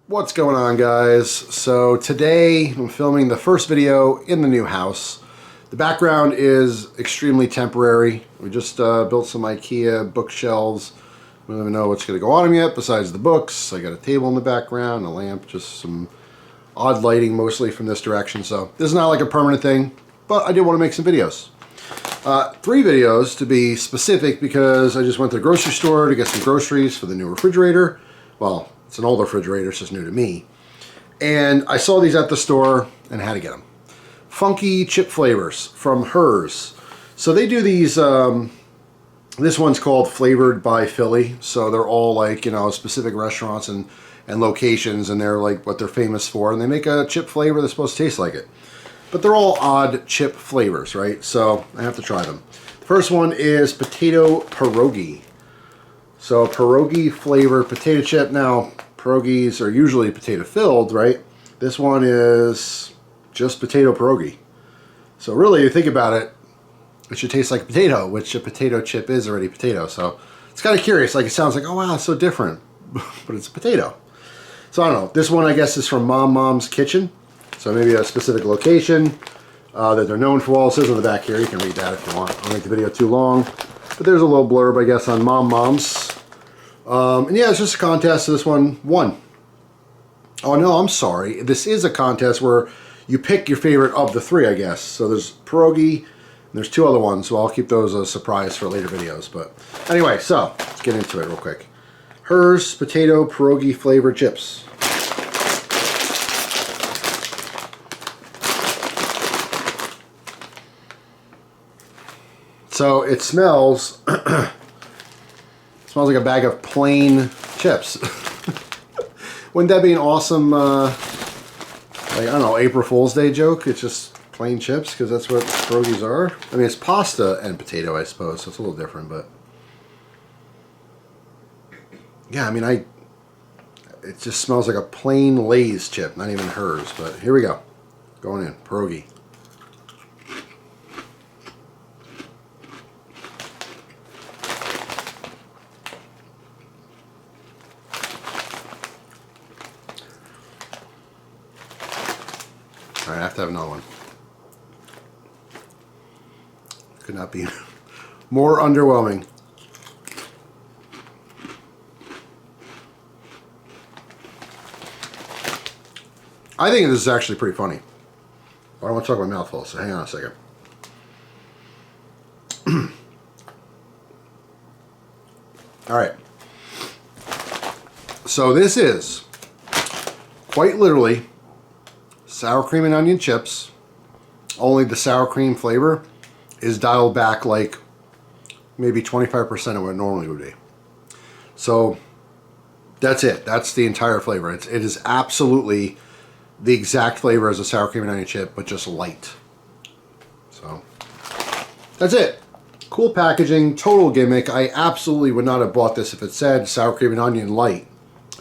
What's going on, guys? So today I'm filming the first video in the new house. The background is extremely temporary. We just built some IKEA bookshelves. We don't even know what's going to go on them yet besides the books. I got a table in the background, a lamp, just some odd lighting mostly from this direction. So this is not like a permanent thing, but I did want to make some videos. 3 videos to be specific because I just went to the grocery store to get some groceries for the new refrigerator. Well, it's an old refrigerator, it's just new to me. And I saw these at the store and had to get them. Funky chip flavors from Herr's. So they do these, this one's called Flavored by Philly. So they're all like, you know, specific restaurants and locations, and they're like what they're famous for. And they make a chip flavor that's supposed to taste like it. But they're all odd chip flavors, right? So I have to try them. The first one is potato pierogi. So pierogi flavored potato chip. Now, pierogis are usually potato filled, right? This one is just potato pierogi. So really, you think about it, it should taste like potato, which a potato chip is already potato. So it's kind of curious. Like, it sounds like, oh wow, it's so different, but it's a potato. So I don't know. This one, I guess, is from Mom's Kitchen. So maybe a specific location that they're known for. Well, it says on the back here. You can read that if you want. I'll make the video too long. But there's a little blurb, I guess, on Mom's. And yeah, it's just a contest, so this one won. Oh no, I'm sorry. This is a contest where you pick your favorite of the 3, I guess. So there's pierogi, and there's 2 other ones, so I'll keep those a surprise for later videos. But anyway, so let's get into it real quick. Herr's potato pierogi flavored chips. So it smells, smells like a bag of plain chips. Wouldn't that be an awesome, like, I don't know, April Fool's Day joke? It's just plain chips, because that's what pierogis are. I mean, it's pasta and potato, I suppose, so it's a little different, but yeah, I mean, it just smells like a plain Lay's chip, not even Herr's, but here we go. Going in, pierogi. Alright, I have to have another one. Could not be more underwhelming. I think this is actually pretty funny. I don't want to talk about mouthfuls, so hang on a second. Alright. So this is quite literally sour cream and onion chips, only the sour cream flavor is dialed back like maybe 25% of what it normally would be. So that's it. That's the entire flavor. It is absolutely the exact flavor as a sour cream and onion chip, but just light. So that's it. Cool packaging, total gimmick. I absolutely would not have bought this if it said sour cream and onion light.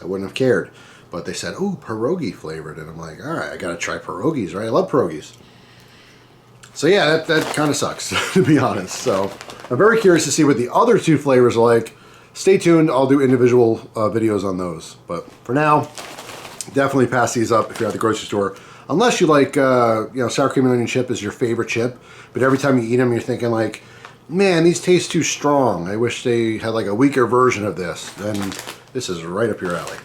I wouldn't have cared. But they said, ooh, pierogi flavored. And I'm like, all right, I got to try pierogis, right? I love pierogis. So yeah, that kind of sucks, to be honest. So I'm very curious to see what the other 2 flavors are like. Stay tuned. I'll do individual videos on those. But for now, definitely pass these up if you're at the grocery store. Unless you like, you know, sour cream and onion chip is your favorite chip. But every time you eat them, you're thinking like, man, these taste too strong. I wish they had like a weaker version of this. Then this is right up your alley.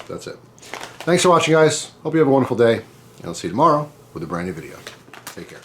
That's it. Thanks for watching, guys. Hope you have a wonderful day, and I'll see you tomorrow with a brand new video. Take care.